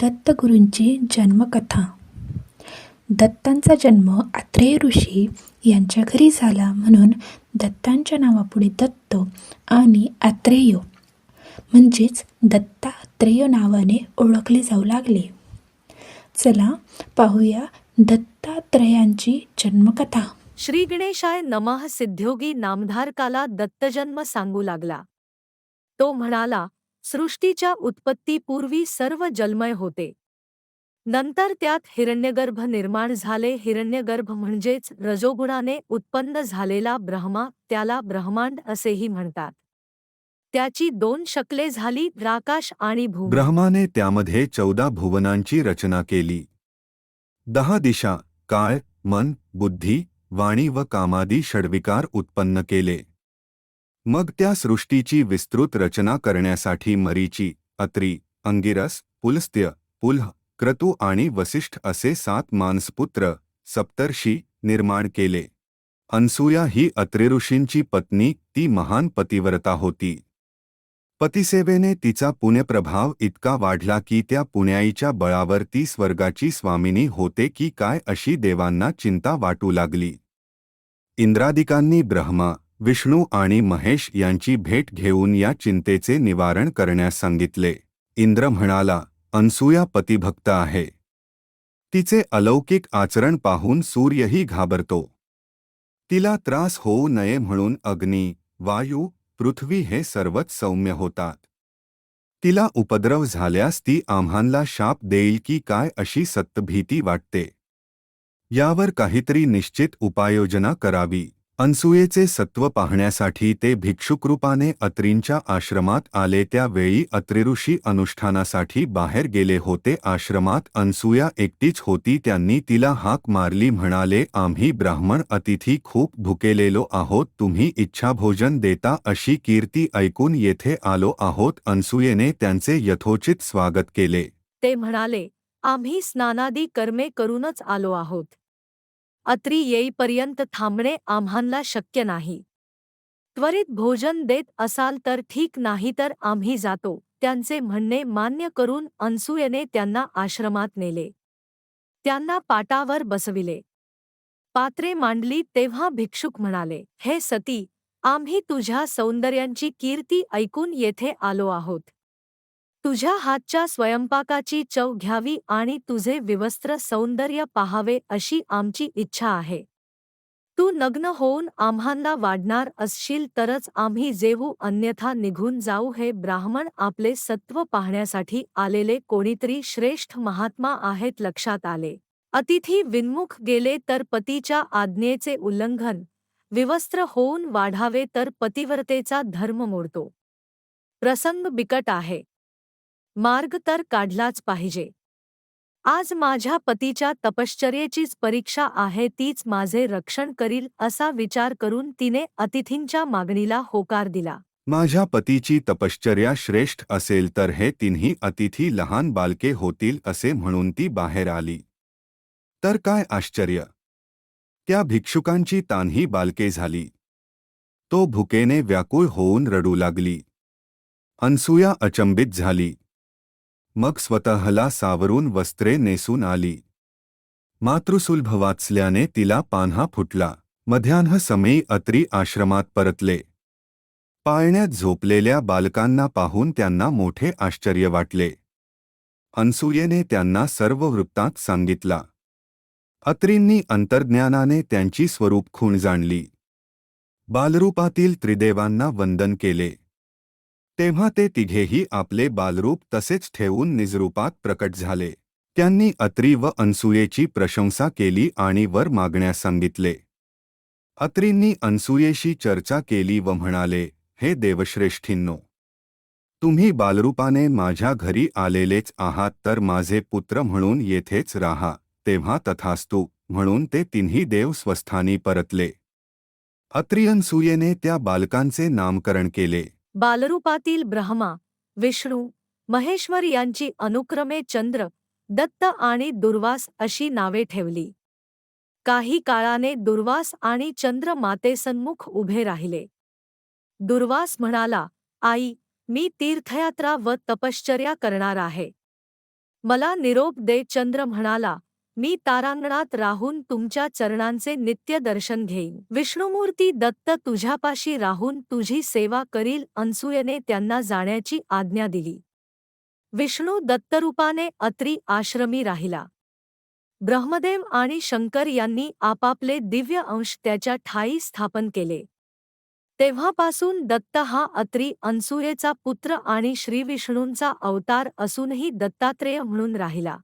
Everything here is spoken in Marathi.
दत्तगुरूंची जन्मकथा. दत्तांचा जन्म आत्रेय ऋषी यांच्या घरी झाला, म्हणून दत्तांच्या नावापुढे दत्त आणि आत्रेय म्हणजेच दत्तात्रेय नावाने ओळखले जाऊ लागले. चला पाहूया दत्तात्रेयांची जन्मकथा. श्री गणेशाय नमः. सिद्ध्योगी नामधारकाला दत्तजन्म सांगू लागला. तो म्हणाला, सृष्टीच्या उत्पत्तीपूर्वी सर्व जलमय होते. नंतर त्यात हिरण्यगर्भ निर्माण झाले. हिरण्यगर्भ म्हणजेच रजोगुणाने उत्पन्न झालेला ब्रह्मा, त्याला ब्रह्मांड असेही म्हणतात. त्याची दोन शकले झाली, आकाश आणि भूमी. ब्रह्माने त्यामध्ये 14 भुवनांची रचना केली. 10 दिशा, काळ, मन, बुद्धी, वाणी व कामादी षड्विकार उत्पन्न केले. मग त्या सृष्टीची विस्तृत रचना करण्यासाठी मरीची, अत्री, अंगिरस, पुलस्त्य, पुलह, क्रतु आणि वसिष्ठ असे 7 मानसपुत्र, सप्तर्षी निर्माण केले. अनसूया ही अत्रि ऋषींची पत्नी, ती महान पतिव्रता होती. पतिसेवेने तिचा पुण्यप्रभाव इतका वाढला की त्या पुण्याईच्या बळावर ती स्वर्गाची स्वामिनी होते की काय अशी देवांना चिंता वाटू लागली. इंद्रादिकांनी ब्रह्मा, विष्णू आणि महेश यांची भेट घेऊन या चिंतेचे निवारण करण्यास सांगितले. इंद्र म्हणाला, अनसूया पतिभक्त आहे. तिचे अलौकिक आचरण पाहून सूर्यही घाबरतो. तिला त्रास होऊ नये म्हणून अग्नी, वायू, पृथ्वी हे सर्वच सौम्य होतात. तिला उपद्रव झाल्यास ती आम्हांला शाप देईल की काय अशी सक्त भीती वाटते. यावर काहीतरी निश्चित उपाययोजना करावी. अनसूयेचे सत्व पाहण्यासाठी ते भिक्षुकरूपाने अत्रींच्या आश्रमात आले. त्यावेळी अत्रिऋषी अनुष्ठानासाठी बाहेर गेले होते. आश्रमात अनसूया एकटीच होती. त्यांनी तिला हाक मारली. म्हणाले, आम्ही ब्राह्मण अतिथी खूप भुकेलेलो आहोत. तुम्ही इच्छाभोजन देता अशी कीर्ती ऐकून येथे आलो आहोत. अनसूयेने त्यांचे यथोचित स्वागत केले. ते म्हणाले, आम्ही स्नानादी कर्मे करूनच आलो आहोत. अत्री येईपर्यंत थांबणे आम्हांला शक्य नाही. त्वरित भोजन देत असाल तर ठीक, नाही तर आम्ही जातो. त्यांचे म्हणणे मान्य करून अनसूयेने त्यांना आश्रमात नेले. त्यांना पाटावर बसविले. पात्रे मांडली तेव्हा भिक्षुक म्हणाले, हे सती, आम्ही तुझ्या सौंदर्यांची कीर्ती ऐकून येथे आलो आहोत. तुझ्या हातच्या स्वयंपाकाची चव घ्यावी आणि तुझे विवस्त्र सौंदर्य पाहावे अशी आमची इच्छा आहे. तू नग्न होऊन आम्हांना वाढणार असशील तरच आम्ही जेवू, अन्यथा निघून जाऊ. हे ब्राह्मण आपले सत्व पाहण्यासाठी आलेले कोणीतरी श्रेष्ठ महात्मा आहेत लक्षात आले. अतिथी विन्मुख गेले तर पतीच्या आज्ञेचे उल्लंघन, विवस्त्र होऊन वाढावे तर पतिव्रतेचा धर्म मोडतो. प्रसंग बिकट आहे. मार्ग तर काढलाच पाहिजे. आज माझ्या पतीच्या तपश्चर्येचीच परीक्षा आहे, तीच माझे रक्षण करील असा विचार करून तिने अतिथींच्या मागणीला होकार दिला. माझ्या पतीची तपश्चर्या श्रेष्ठ असेल तर हे तिन्ही अतिथी लहान बालके होतील असे म्हणून ती बाहेर आली. तर काय आश्चर्य! त्या भिक्षुकांची तान्ही बालके झाली. तो भुकेने व्याकुळ होऊन रडू लागली. अनसूया अचंबित झाली. मग स्वतःला सावरून वस्त्रे नेसून आली. मातृसुलभ वात्सल्याने तिला पान्हा फुटला. मध्यान्ह समयी अत्री आश्रमात परतले. पाळण्यात झोपलेल्या बालकांना पाहून त्यांना मोठे आश्चर्य वाटले. अनसूयेने त्यांना सर्व वृत्तांत सांगितला. अत्रींनी अंतर्ज्ञानाने त्यांची स्वरूप खूण जाणली. बालरूपातील त्रिदेवांना वंदन केले. तेव्हा ते तिघेही आपले बालरूप तसेच ठेवून निजरूपात प्रकट झाले. त्यांनी अत्री व अनसूयेची प्रशंसा केली आणि वर मागण्यास सांगितले. अत्रींनी अनसूयेशी चर्चा केली व म्हणाले, हे देवश्रेष्ठींनो, तुम्ही बालरूपाने माझ्या घरी आलेलेच आहात तर माझे पुत्र म्हणून येथेच राहा. तेव्हा तथास्तु म्हणून ते तिन्ही देव स्वस्थानी परतले. अत्री अनसूयेने त्या बालकांचे नामकरण केले. बालरूपातील ब्रह्मा, विष्णू, महेश्वर यांची अनुक्रमे चंद्र, दत्त आणि दुर्वास अशी नावे ठेवली. काही काळाने दुर्वास आणि चंद्र मातेसन्मुख उभे राहिले. दुर्वास म्हणाला, आई, मी तीर्थयात्रा व तपश्चर्या करणार आहे. मला निरोप दे. चंद्र म्हणाला, मी तारांगणात राहून तुमच्या चरणांचे नित्य दर्शन घेईन. विष्णुमूर्ती दत्त तुझ्यापाशी राहून तुझी सेवा करील. अनसूयेने त्यांना जाण्याची आज्ञा दिली. विष्णू दत्तरूपाने अत्री आश्रमी राहिला. ब्रह्मदेव आणि शंकर यांनी आपापले दिव्य अंश त्याच्या ठायी स्थापन केले. तेव्हापासून दत्त हा अत्री अनसूयेचा पुत्र आणि श्रीविष्णूंचा अवतार असूनही दत्तात्रेय म्हणून राहिला.